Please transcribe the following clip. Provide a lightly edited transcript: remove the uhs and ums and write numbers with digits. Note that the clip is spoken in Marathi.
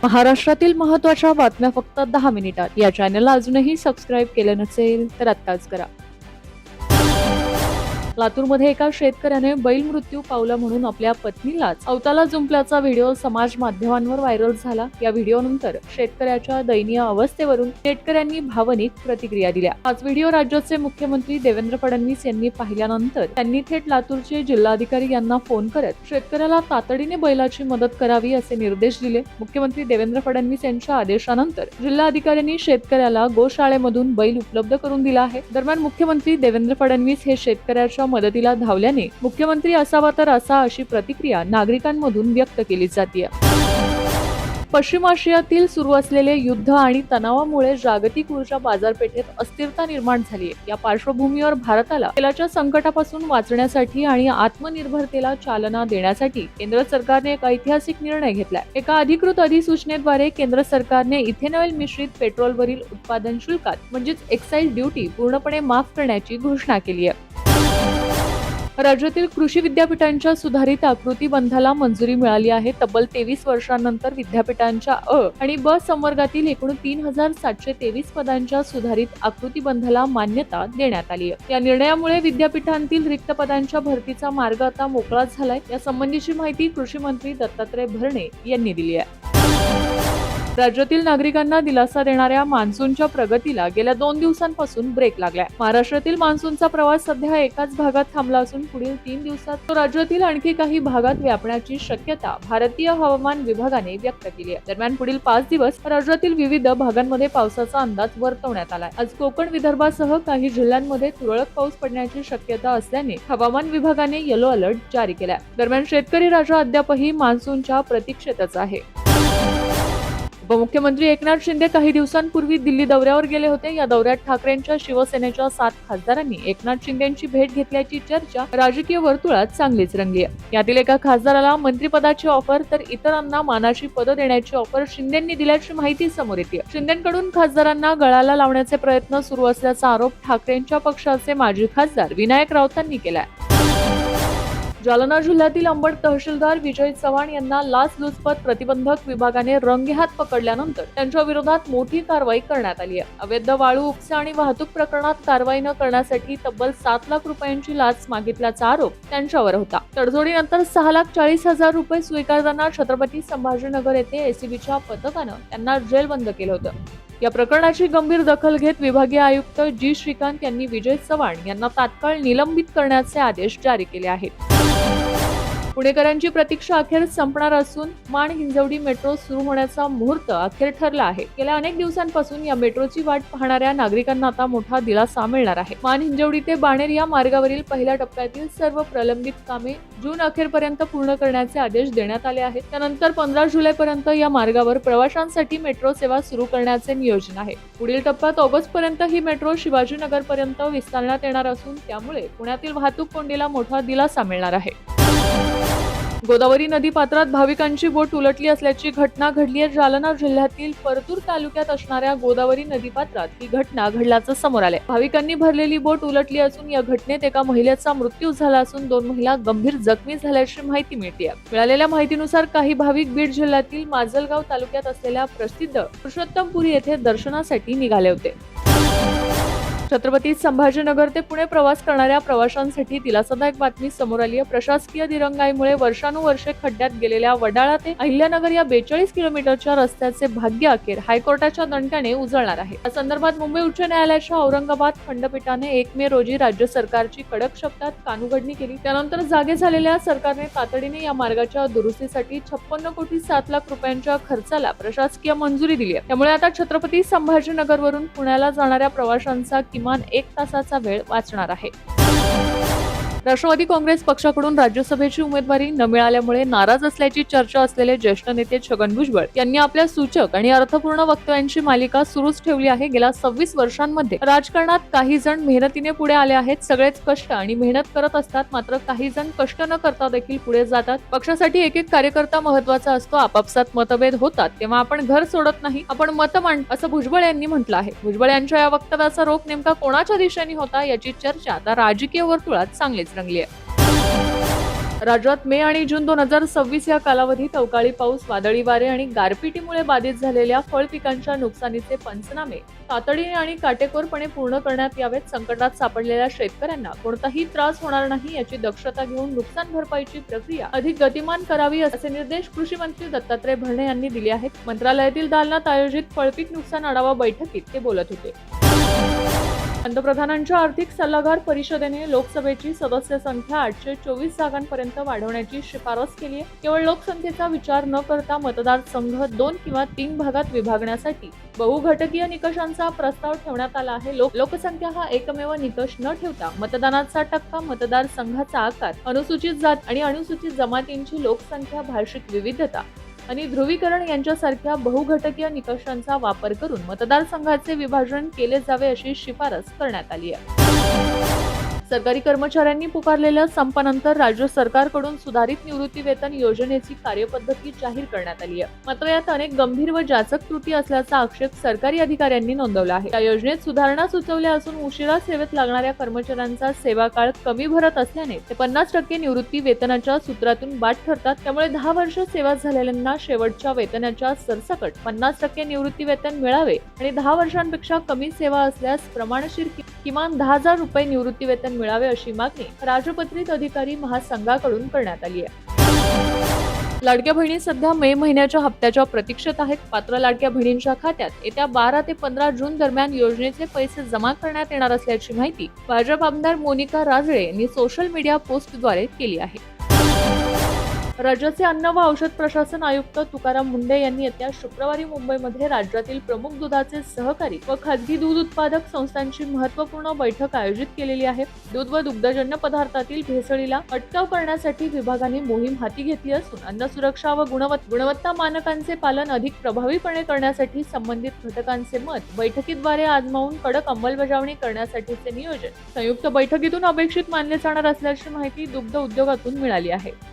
महाराष्ट्रातील महत्त्वाच्या बातम्या फक्त 10 मिनिटात. या चॅनलला अजूनही सबस्क्राईब केलं नसेल तर आत्ताच करा. लातूरमध्ये एका शेतकऱ्याने बैल मृत्यू पावला म्हणून आपल्या पत्नीलाच अवताला जुंपल्याचा व्हिडिओ समाज माध्यमांवर व्हायरल झाला. या व्हिडिओनंतर शेतकऱ्याच्या दयनीय अवस्थेवरून शेतकऱ्यांनी भावनिक प्रतिक्रिया दिल्या. हाच व्हिडिओ राज्याचे मुख्यमंत्री देवेंद्र फडणवीस यांनी पाहिल्यानंतर त्यांनी थेट लातूरचे जिल्हाधिकारी यांना फोन करत शेतकऱ्याला तातडीने बैलाची मदत करावी असे निर्देश दिले. मुख्यमंत्री देवेंद्र फडणवीस यांच्या आदेशानंतर जिल्हाधिकाऱ्यांनी शेतकऱ्याला गोशाळेमधून बैल उपलब्ध करून दिला आहे. दरम्यान मुख्यमंत्री देवेंद्र फडणवीस हे शेतकऱ्याच्या मदतीला धावल्याने मुख्यमंत्री असावा तर असा अशी प्रतिक्रिया नागरिकांमधून व्यक्त केली जाते. पश्चिम आशियातील सुरू असलेले युद्ध आणि तणावामुळे जागतिक ऊर्जा बाजारपेठेत अस्थिरता निर्माण झाली आहे. या पार्श्वभूमीवर भारताला तेलाच्या संकटापासून वाचण्यासाठी आणि आत्मनिर्भरतेला चालना देण्यासाठी केंद्र सरकारने एक ऐतिहासिक निर्णय घेतलाय. एका अधिकृत अधिसूचनेद्वारे केंद्र सरकारने इथेनॉल मिश्रित पेट्रोलवरील उत्पादन शुल्कात म्हणजेच एक्साईज ड्युटी पूर्णपणे माफ करण्याची घोषणा केली आहे. राज्यातील कृषी विद्यापीठांच्या सुधारित आकृती बंधाला मंजुरी मिळाली आहे. तब्बल 23 वर्षांनंतर विद्यापीठांच्या अ आणि ब संवर्गातील एकूण 3723 पदांच्या सुधारित आकृती बंधाला मान्यता देण्यात आली आहे. या निर्णयामुळे विद्यापीठांतील रिक्त पदांच्या भरतीचा मार्ग आता मोकळा झालाय. या संबंधीची माहिती कृषी मंत्री दत्तात्रय भरणे यांनी दिली आहे. राज्यातील नागरिकांना दिलासा देणाऱ्या मान्सूनच्या प्रगतीला गेल्या 2 दिवसांपासून ब्रेक लागलाय. महाराष्ट्रातील मान्सूनचा प्रवास सध्या एकाच भागात थांबला असून पुढील 3 दिवसात तो राज्यातील आणखी काही भागात व्यापण्याची शक्यता भारतीय हवामान विभागाने व्यक्त केली आहे. दरम्यान पुढील 5 दिवस राज्यातील विविध भागांमध्ये पावसाचा अंदाज वर्तवण्यात आलाय. आज कोकण विदर्भासह काही जिल्ह्यांमध्ये तुरळक पाऊस पडण्याची शक्यता असल्याने हवामान विभागाने येलो अलर्ट जारी केलाय. दरम्यान शेतकरी राजा अद्यापही मान्सूनच्या प्रतीक्षेतच आहे. उपमुख्यमंत्री एकनाथ शिंदे काही दिवसांपूर्वी दिल्ली दौऱ्यावर गेले होते. या दौऱ्यात ठाकरेंच्या शिवसेनेच्या 7 खासदारांनी एकनाथ शिंदेंची भेट घेतल्याची चर्चा राजकीय वर्तुळात चांगलीच रंगली आहे. यातील एका खासदाराला मंत्रिपदाची ऑफर तर इतरांना मानाची पदं देण्याची ऑफर शिंदेंनी दिल्याची माहिती समोर येते. शिंदेंकडून खासदारांना गळाला लावण्याचे प्रयत्न सुरू असल्याचा आरोप ठाकरेंच्या पक्षाचे माजी खासदार विनायक राऊतांनी केलाय. जालना जिल्ह्यातील अंबड तहसीलदार विजय चव्हाण यांना लाचलुचपत प्रतिबंधक विभागाने रंगेहात पकडल्यानंतर त्यांच्या विरोधात मोठी कारवाई करण्यात आली आहे. अवैध वाळू उपसा आणि वाहतूक प्रकरणात कारवाई न करण्यासाठी तब्बल 7 लाख रुपयांची लाच मागितल्याचा आरोप त्यांच्यावर होता. तडजोडीनंतर 6,40,000 रुपये स्वीकारताना छत्रपती संभाजीनगर येथे एसीबीच्या पथकानं त्यांना जेलबंद केलं होतं. या प्रकरणाची गंभीर दखल घेत विभागीय आयुक्त जी श्रीकांत यांनी विजय चव्हाण यांना तात्काळ निलंबित करण्याचे आदेश जारी केले आहेत. पुणेकरांची प्रतीक्षा अखेर संपणार असून माण हिंजवडी मेट्रो सुरू होण्याचा मुहूर्त अखेर ठरला आहे. गेल्या अनेक दिवसांपासून या मेट्रोची वाट पाहणाऱ्या नागरिकांना आता मोठा दिलासा मिळणार आहे. माण हिंजवडी ते बाणेर या मार्गावरील पहिल्या टप्प्यातील सर्व प्रलंबित कामे जून अखेरपर्यंत पूर्ण करण्याचे आदेश देण्यात आले आहेत. त्यानंतर 15 जुलैपर्यंत या मार्गावर प्रवाशांसाठी मेट्रो सेवा सुरू करण्याचे नियोजन आहे. पुढील टप्प्यात ऑगस्टपर्यंत ही मेट्रो शिवाजीनगरपर्यंत विस्तारण्यात येणार असून त्यामुळे पुण्यातील वाहतूक कोंडीला मोठा दिलासा मिळणार आहे. गोदावरी नदी पात्रात भाविकांची बोट उलटली असल्याची घटना घडली आहे. जालना जिल्ह्यातील परतूर तालुक्यात असणाऱ्या गोदावरी नदी पात्रात ही घटना घडल्याचं समोर आलंय. भाविकांनी भरलेली बोट उलटली असून या घटनेत एका महिलेचा मृत्यू झाला असून 2 महिला गंभीर जखमी झाल्याची माहिती मिळते. मिळालेल्या माहितीनुसार काही भाविक बीड जिल्ह्यातील माजलगाव तालुक्यात असलेल्या प्रसिद्ध पुरुषोत्तमपुरी येथे दर्शनासाठी निघाले होते. छत्रपती संभाजीनगर ते पुणे प्रवास करणाऱ्या प्रवाशांसाठी दिलासादायक बातमी समोर आली आहे. प्रशासकीय दिरंगाईमुळे वर्षानुवर्षे खड्ड्यात गेलेल्या वडाळा ते अहिल्यानगर या 42 किलोमीटरच्या रस्त्याचे भाग्य अखेर हायकोर्टाच्या दणक्याने उजळणार आहे. या संदर्भात मुंबई उच्च न्यायालयाच्या औरंगाबाद खंडपीठाने 1 मे रोजी राज्य सरकारची कडक शब्दात कानउघडणी केली. त्यानंतर जागे झालेल्या सरकारने तातडीने या मार्गाच्या दुरुस्तीसाठी 56 कोटी 7 लाख रुपयांच्या खर्चाला प्रशासकीय मंजुरी दिली आहे. त्यामुळे आता छत्रपती संभाजीनगरवरून पुण्याला जाणाऱ्या प्रवाशांचा किमान 1 तासाचा वेळ वाचणार आहे. राष्ट्रवादी काँग्रेस पक्षाकडून राज्यसभेची उमेदवारी न मिळाल्यामुळे नाराज असल्याची चर्चा असलेले ज्येष्ठ नेते छगन भुजबळ यांनी आपल्या सूचक आणि अर्थपूर्ण वक्तव्यांची मालिका सुरूच ठेवली आहे. गेल्या 26 वर्षांमध्ये राजकारणात काही जण मेहनतीने पुढे आले आहेत. सगळेच कष्ट आणि मेहनत करत असतात, मात्र काही जण कष्ट न करता देखील पुढे जातात. पक्षासाठी एक एक कार्यकर्ता महत्वाचा असतो. आपापसात मतभेद होतात तेव्हा आपण घर सोडत नाही, आपण मत मांडतो, असं भुजबळ यांनी म्हटलं आहे. भुजबळ यांच्या या वक्तव्याचा रोख नेमका कोणाच्या दिशेने होता याची चर्चा आता राजकीय वर्तुळात चांगलीच रंगली आहे. राज्यात मे आणि जून 2026 या कालावधीत अवकाळी पाऊस, वादळी वारे आणि गारपिटीमुळे बाधित झालेल्या फळ पिकांच्या नुकसानीचे पंचनामे तातडीने आणि काटेकोरपणे पूर्ण करण्यात यावेत. संकटात सापडलेल्या शेतकऱ्यांना कोणताही त्रास होणार नाही याची दक्षता घेऊन नुकसान भरपाईची प्रक्रिया अधिक गतिमान करावी असे निर्देश कृषी मंत्री दत्तात्रय भरणे यांनी दिले आहेत. मंत्रालयातील दालनात आयोजित फळपीक नुकसान आढावा बैठकीत ते बोलत होते. पंतप्रधानांच्या आर्थिक सल्लागार परिषदेने लोकसभेची सदस्य संख्या 824 जागांपर्यंत वाढवण्याची शिफारस केली आहे. केवळ लोकसंख्येचा विचार न करता मतदारसंघ 2 किंवा 3 भागात विभागण्यासाठी बहुघटकीय निकषांचा प्रस्ताव ठेवण्यात आला आहे. लोकसंख्या हा एकमेव निकष न ठेवता मतदानाचा टक्का, मतदारसंघाचा आकार, अनुसूचित जात आणि अनुसूचित जमातींची लोकसंख्या, भाषिक विविधता आणि ध्रुवीकरण यांच्यासारख्या बहुघटकीय निकषांचा वापर करून मतदारसंघाचे विभाजन केले जावे अशी शिफारस करण्यात आली आहे. सरकारी कर्मचाऱ्यांनी पुकारलेल्या संपानंतर राज्य सरकारकडून सुधारित निवृत्ती वेतन योजनेची कार्यपद्धती जाहीर करण्यात आली आहे. मात्र यात अनेक गंभीर व जाचक त्रुटी असल्याचा आक्षेप सरकारी अधिकाऱ्यांनी नोंदवला आहे. या योजनेत सुधारणा सुचवल्या असून उशिरा सेवेत लागणाऱ्या कर्मचाऱ्यांचा सेवा काळ कमी भरत असल्याने ते 50% निवृत्ती वेतनाच्या सूत्रातून बाद ठरतात. त्यामुळे 10 वर्ष सेवा झालेल्यांना शेवटच्या वेतनाच्या सरसकट 50% निवृत्ती वेतन मिळावे आणि 10 वर्षांपेक्षा कमी सेवा असल्यास प्रमाणशीर किमान 10,000 रुपये निवृत्ती वेतन मिळावे अशी मागणी राजपत्रित अधिकारी महासंघाकडून करण्यात आली आहे. लाडक्या बहिणी सध्या मे महिन्याच्या हप्त्याच्या प्रतीक्षेत आहेत. पात्र लाडक्या बहिणींच्या खात्यात येत्या 12 ते 15 जून दरम्यान योजनेचे पैसे जमा करण्यात येणार असल्याची माहिती भाजप आमदार मोनिका राजळे यांनी सोशल मीडिया पोस्टद्वारे केली आहे. राज्याचे अन्न व औषध प्रशासन आयुक्त तुकाराम मुंढे यांनी येत्या शुक्रवारी मुंबईमध्ये राज्यातील प्रमुख दुधाचे सहकारी व खासगी दूध उत्पादक संस्थांची महत्त्वपूर्ण बैठक आयोजित केलेली आहे. दूध व दुग्धजन्य पदार्थातील भेसळीला अटकाव करण्यासाठी विभागाने मोहीम हाती घेतली असून अन्न सुरक्षा व गुणवत्ता मानकांचे पालन अधिक प्रभावीपणे करण्यासाठी संबंधित घटकांचे मत बैठकीद्वारे आजमावून कडक अंमलबजावणी करण्यासाठीचे नियोजन संयुक्त बैठकीतून अपेक्षित मानले जाणार असल्याची माहिती दुग्ध उद्योगातून मिळाली आहे.